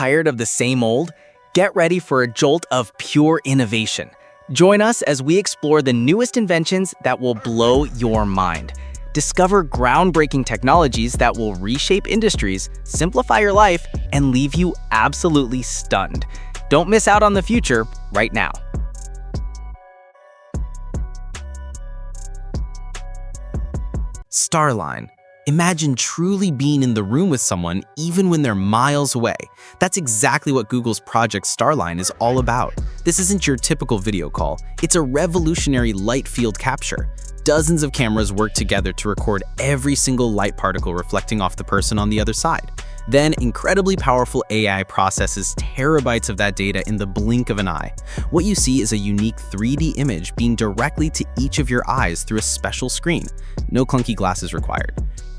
Tired of the same old? Get ready for a jolt of pure innovation. Join us as we explore the newest inventions that will blow your mind. Discover groundbreaking technologies that will reshape industries, simplify your life, and leave you absolutely stunned. Don't miss out on the future right now. STARLINE. Imagine truly being in the room with someone even when they're miles away. That's exactly what Google's Project STARLINE is all about. This isn't your typical video call. It's a revolutionary light field capture. Dozens of cameras work together to record every single light particle reflecting off the person on the other side. Then, incredibly powerful AI processes terabytes of that data in the blink of an eye. What you see is a unique 3D image beamed directly to each of your eyes through a special screen. No clunky glasses required.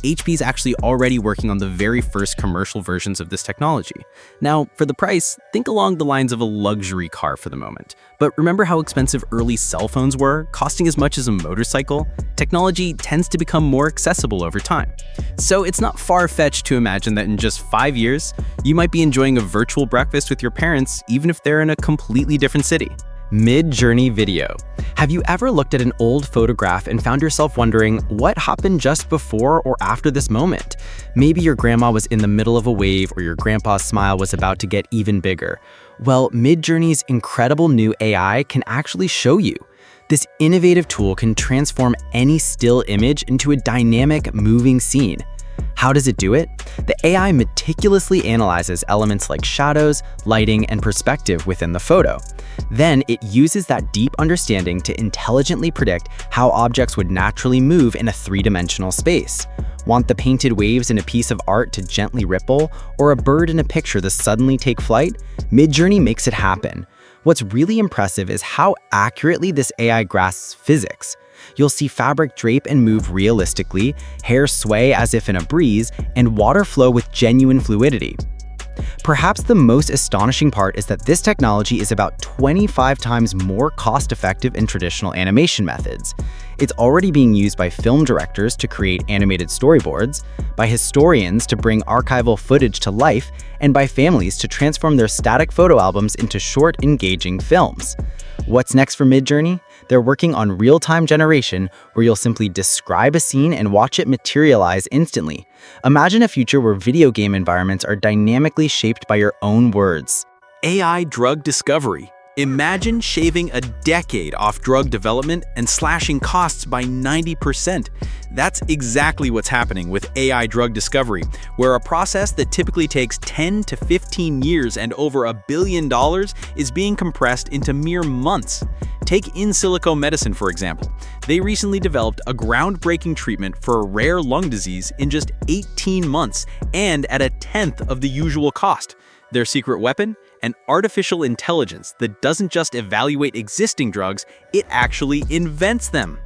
HP is actually already working on the very first commercial versions of this technology. Now, for the price, think along the lines of a luxury car for the moment. But remember how expensive early cell phones were, costing as much as a motorcycle? Technology tends to become more accessible over time. So it's not far-fetched to imagine that in just 5 years, you might be enjoying a virtual breakfast with your parents, even if they're in a completely different city. MIDJOURNEY video. Have you ever looked at an old photograph and found yourself wondering what happened just before or after this moment? Maybe your grandma was in the middle of a wave or your grandpa's smile was about to get even bigger. Well, MIDJOURNEY's incredible new AI can actually show you. This innovative tool can transform any still image into a dynamic, moving scene. How does it do it? The AI meticulously analyzes elements like shadows, lighting, and perspective within the photo. Then it uses that deep understanding to intelligently predict how objects would naturally move in a three-dimensional space. Want the painted waves in a piece of art to gently ripple, or a bird in a picture to suddenly take flight? MIDJOURNEY makes it happen. What's really impressive is how accurately this AI grasps physics. You'll see fabric drape and move realistically, hair sway as if in a breeze, and water flow with genuine fluidity. Perhaps the most astonishing part is that this technology is about 25 times more cost-effective than traditional animation methods. It's already being used by film directors to create animated storyboards, by historians to bring archival footage to life, and by families to transform their static photo albums into short, engaging films. What's next for MIDJOURNEY? They're working on real-time generation, where you'll simply describe a scene and watch it materialize instantly. Imagine a future where video game environments are dynamically shaped by your own words. AI drug discovery. Imagine shaving a decade off drug development and slashing costs by 90%. That's exactly what's happening with AI drug discovery, where a process that typically takes 10 to 15 years and over $1 billion is being compressed into mere months. Take in silico medicine, for example. They recently developed a groundbreaking treatment for a rare lung disease in just 18 months and at 1/10 of the usual cost. Their secret weapon? An artificial intelligence that doesn't just evaluate existing drugs, it actually invents them.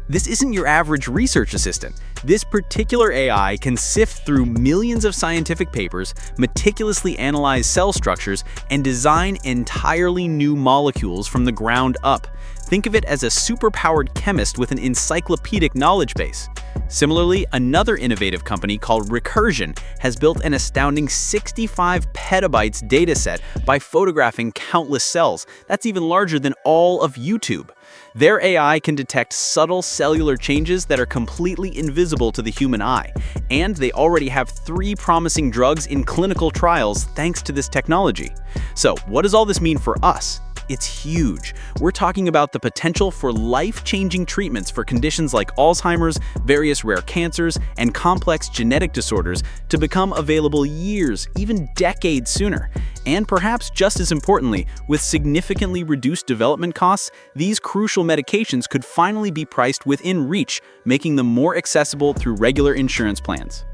This isn't your average research assistant. This particular AI can sift through millions of scientific papers, meticulously analyze cell structures, and design entirely new molecules from the ground up. Think of it as a superpowered chemist with an encyclopedic knowledge base. Similarly, another innovative company called Recursion has built an astounding 65 petabytes dataset by photographing countless cells. That's even larger than all of YouTube. Their AI can detect subtle cellular changes that are completely invisible to the human eye. And they already have 3 promising drugs in clinical trials thanks to this technology. So, what does all this mean for us? It's huge. We're talking about the potential for life-changing treatments for conditions like Alzheimer's, various rare cancers, and complex genetic disorders to become available years, even decades sooner. And perhaps just as importantly, with significantly reduced development costs, these crucial medications could finally be priced within reach, making them more accessible through regular insurance plans.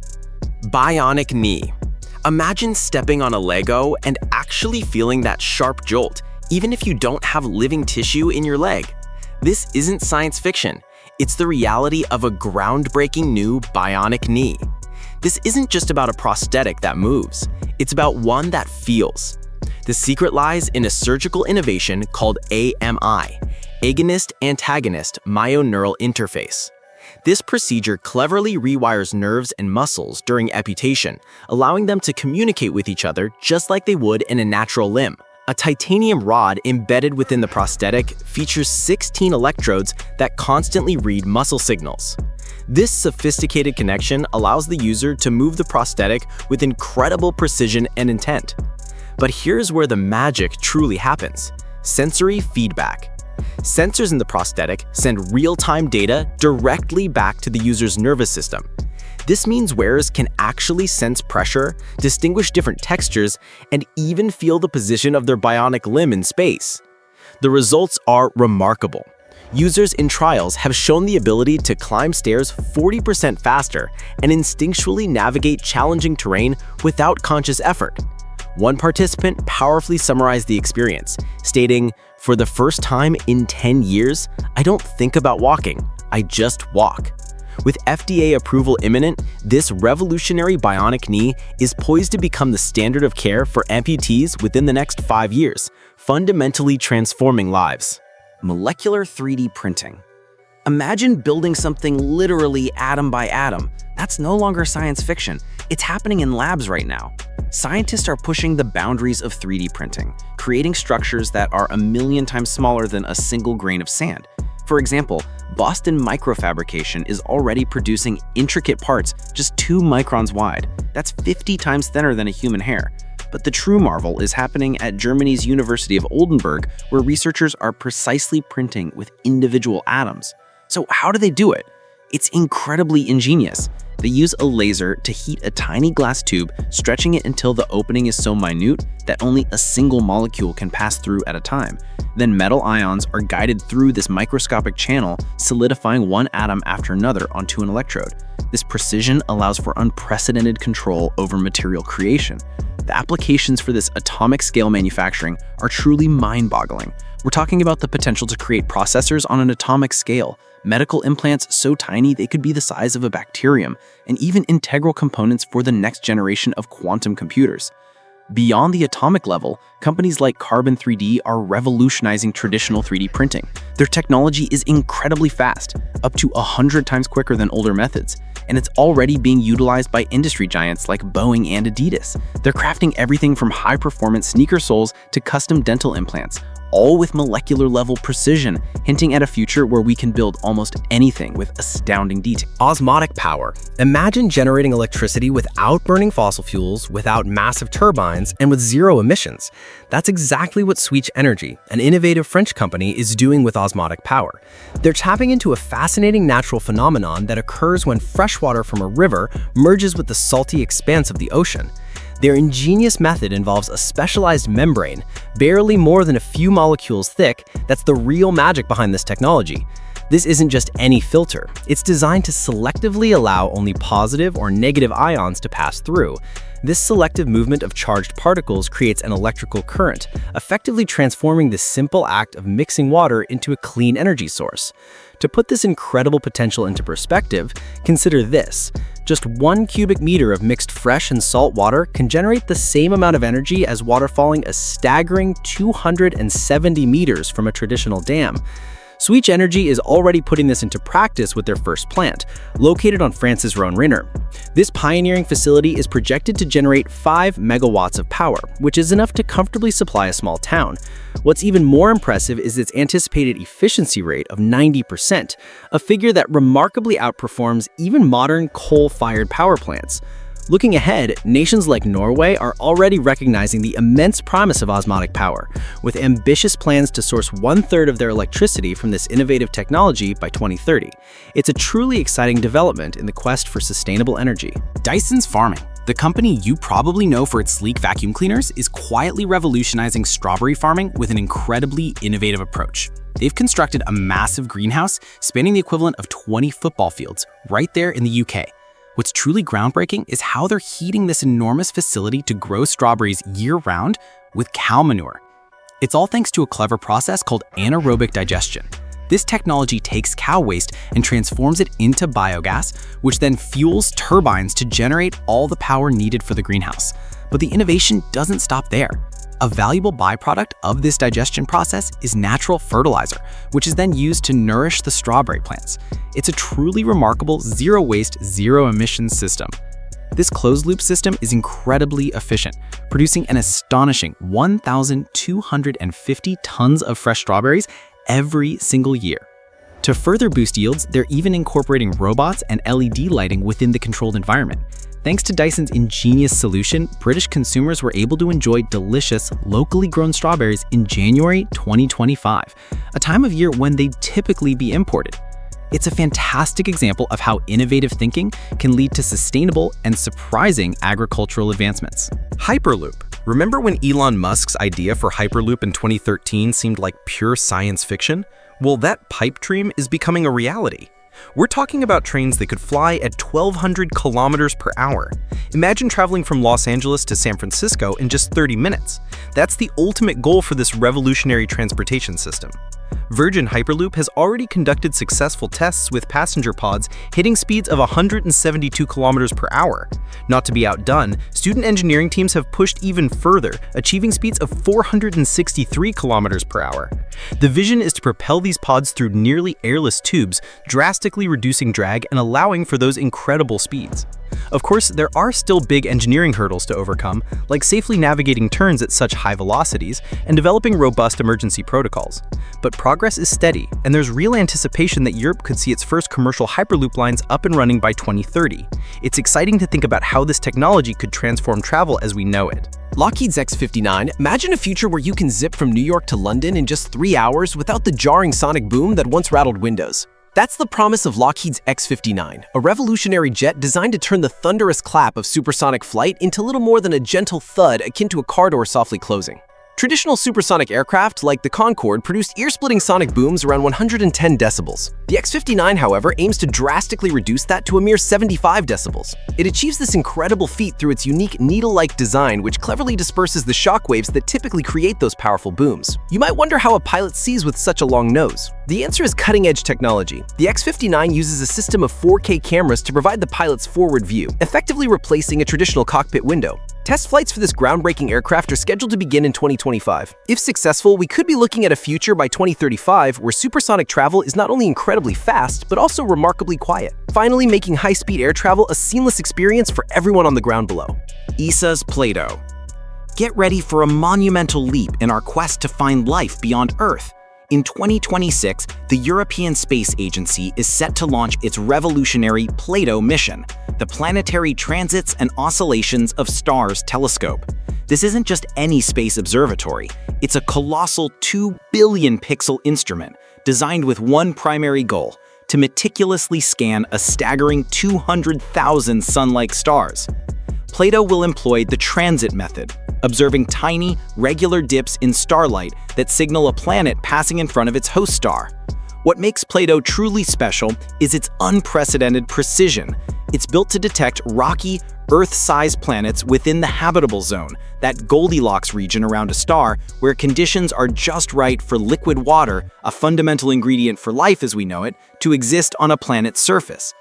Bionic Knee. Imagine stepping on a Lego and actually feeling that sharp jolt, even if you don't have living tissue in your leg. This isn't science fiction. It's the reality of a groundbreaking new bionic knee. This isn't just about a prosthetic that moves. It's about one that feels. The secret lies in a surgical innovation called AMI, Agonist-Antagonist Myoneural Interface. This procedure cleverly rewires nerves and muscles during amputation, allowing them to communicate with each other just like they would in a natural limb. A titanium rod embedded within the prosthetic features 16 electrodes that constantly read muscle signals. This sophisticated connection allows the user to move the prosthetic with incredible precision and intent. But here's where the magic truly happens: sensory feedback. Sensors in the prosthetic send real-time data directly back to the user's nervous system. This means wearers can actually sense pressure, distinguish different textures, and even feel the position of their bionic limb in space. The results are remarkable. Users in trials have shown the ability to climb stairs 40% faster and instinctually navigate challenging terrain without conscious effort. One participant powerfully summarized the experience, stating, "For the first time in 10 years, I don't think about walking, I just walk." With FDA approval imminent, this revolutionary bionic knee is poised to become the standard of care for amputees within the next 5 years, fundamentally transforming lives. Molecular 3D printing. Imagine building something literally atom by atom. That's no longer science fiction. It's happening in labs right now. Scientists are pushing the boundaries of 3D printing, creating structures that are a million times smaller than a single grain of sand. For example, Boston Microfabrication is already producing intricate parts just 2 microns wide. That's 50 times thinner than a human hair. But the true marvel is happening at Germany's University of Oldenburg, where researchers are precisely printing with individual atoms. So how do they do it? It's incredibly ingenious. They use a laser to heat a tiny glass tube, stretching it until the opening is so minute that only a single molecule can pass through at a time. Then metal ions are guided through this microscopic channel, solidifying one atom after another onto an electrode. This precision allows for unprecedented control over material creation. The applications for this atomic scale manufacturing are truly mind-boggling. We're talking about the potential to create processors on an atomic scale, medical implants so tiny they could be the size of a bacterium, and even integral components for the next generation of quantum computers. Beyond the atomic level, companies like Carbon 3D are revolutionizing traditional 3D printing. Their technology is incredibly fast, up to 100 times quicker than older methods, and it's already being utilized by industry giants like Boeing and Adidas. They're crafting everything from high-performance sneaker soles to custom dental implants, all with molecular-level precision, hinting at a future where we can build almost anything with astounding detail. Osmotic power. Imagine generating electricity without burning fossil fuels, without massive turbines, and with zero emissions. That's exactly what Switch Energy, an innovative French company, is doing with osmotic power. They're tapping into a fascinating natural phenomenon that occurs when fresh water from a river merges with the salty expanse of the ocean. Their ingenious method involves a specialized membrane, barely more than a few molecules thick. That's the real magic behind this technology. This isn't just any filter. It's designed to selectively allow only positive or negative ions to pass through. This selective movement of charged particles creates an electrical current, effectively transforming the simple act of mixing water into a clean energy source. To put this incredible potential into perspective, consider this. Just 1 cubic meter of mixed fresh and salt water can generate the same amount of energy as water falling a staggering 270 meters from a traditional dam. Switch Energy is already putting this into practice with their first plant, located on France's Rhone-Rinner. This pioneering facility is projected to generate 5 megawatts of power, which is enough to comfortably supply a small town. What's even more impressive is its anticipated efficiency rate of 90%, a figure that remarkably outperforms even modern coal-fired power plants. Looking ahead, nations like Norway are already recognizing the immense promise of osmotic power, with ambitious plans to source 1/3 of their electricity from this innovative technology by 2030. It's a truly exciting development in the quest for sustainable energy. Dyson's Farming, the company you probably know for its sleek vacuum cleaners, is quietly revolutionizing strawberry farming with an incredibly innovative approach. They've constructed a massive greenhouse spanning the equivalent of 20 football fields right there in the UK. What's truly groundbreaking is how they're heating this enormous facility to grow strawberries year-round with cow manure. It's all thanks to a clever process called anaerobic digestion. This technology takes cow waste and transforms it into biogas, which then fuels turbines to generate all the power needed for the greenhouse. But the innovation doesn't stop there. A valuable byproduct of this digestion process is natural fertilizer, which is then used to nourish the strawberry plants. It's a truly remarkable zero-waste, zero-emissions system. This closed-loop system is incredibly efficient, producing an astonishing 1,250 tons of fresh strawberries every single year. To further boost yields, they're even incorporating robots and LED lighting within the controlled environment. Thanks to Dyson's ingenious solution, British consumers were able to enjoy delicious, locally grown strawberries in January 2025, a time of year when they'd typically be imported. It's a fantastic example of how innovative thinking can lead to sustainable and surprising agricultural advancements. Hyperloop. Remember when Elon Musk's idea for Hyperloop in 2013 seemed like pure science fiction? Well, that pipe dream is becoming a reality. We're talking about trains that could fly at 1,200 kilometers per hour. Imagine traveling from Los Angeles to San Francisco in just 30 minutes. That's the ultimate goal for this revolutionary transportation system. Virgin Hyperloop has already conducted successful tests with passenger pods hitting speeds of 172 kilometers per hour. Not to be outdone, student engineering teams have pushed even further, achieving speeds of 463 kilometers per hour. The vision is to propel these pods through nearly airless tubes, drastically reducing drag and allowing for those incredible speeds. Of course, there are still big engineering hurdles to overcome, like safely navigating turns at such high velocities and developing robust emergency protocols. But progress is steady, and there's real anticipation that Europe could see its first commercial Hyperloop lines up and running by 2030. It's exciting to think about how this technology could transform travel as we know it. Lockheed's X-59, imagine a future where you can zip from New York to London in just 3 hours without the jarring sonic boom that once rattled windows. That's the promise of Lockheed's X-59, a revolutionary jet designed to turn the thunderous clap of supersonic flight into little more than a gentle thud akin to a car door softly closing. Traditional supersonic aircraft, like the Concorde, produced ear-splitting sonic booms around 110 decibels. The X-59, however, aims to drastically reduce that to a mere 75 decibels. It achieves this incredible feat through its unique needle-like design, which cleverly disperses the shockwaves that typically create those powerful booms. You might wonder how a pilot sees with such a long nose. The answer is cutting-edge technology. The X-59 uses a system of 4K cameras to provide the pilot's forward view, effectively replacing a traditional cockpit window. Test flights for this groundbreaking aircraft are scheduled to begin in 2025. If successful, we could be looking at a future by 2035 where supersonic travel is not only incredibly fast, but also remarkably quiet, finally making high-speed air travel a seamless experience for everyone on the ground below. ESA's PLATO. Get ready for a monumental leap in our quest to find life beyond Earth. In 2026, the European Space Agency is set to launch its revolutionary PLATO mission, the Planetary Transits and Oscillations of Stars telescope. This isn't just any space observatory. It's a colossal 2 billion pixel instrument designed with one primary goal: to meticulously scan a staggering 200,000 sun-like stars. PLATO will employ the transit method, observing tiny, regular dips in starlight that signal a planet passing in front of its host star. What makes PLATO truly special is its unprecedented precision. It's built to detect rocky, Earth-sized planets within the habitable zone, that Goldilocks region around a star where conditions are just right for liquid water, a fundamental ingredient for life as we know it, to exist on a planet's surface.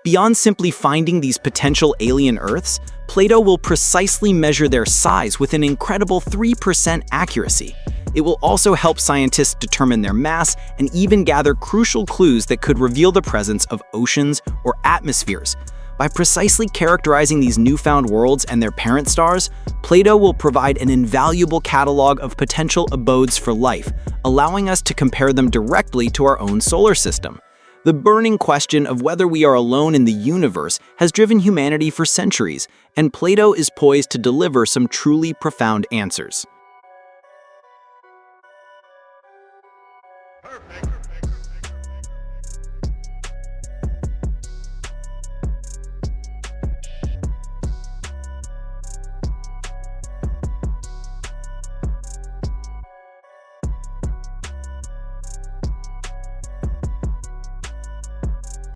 Beyond simply finding these potential alien Earths, PLATO will precisely measure their size with an incredible 3% accuracy. It will also help scientists determine their mass and even gather crucial clues that could reveal the presence of oceans or atmospheres. By precisely characterizing these newfound worlds and their parent stars, PLATO will provide an invaluable catalog of potential abodes for life, allowing us to compare them directly to our own solar system. The burning question of whether we are alone in the universe has driven humanity for centuries, and PLATO is poised to deliver some truly profound answers.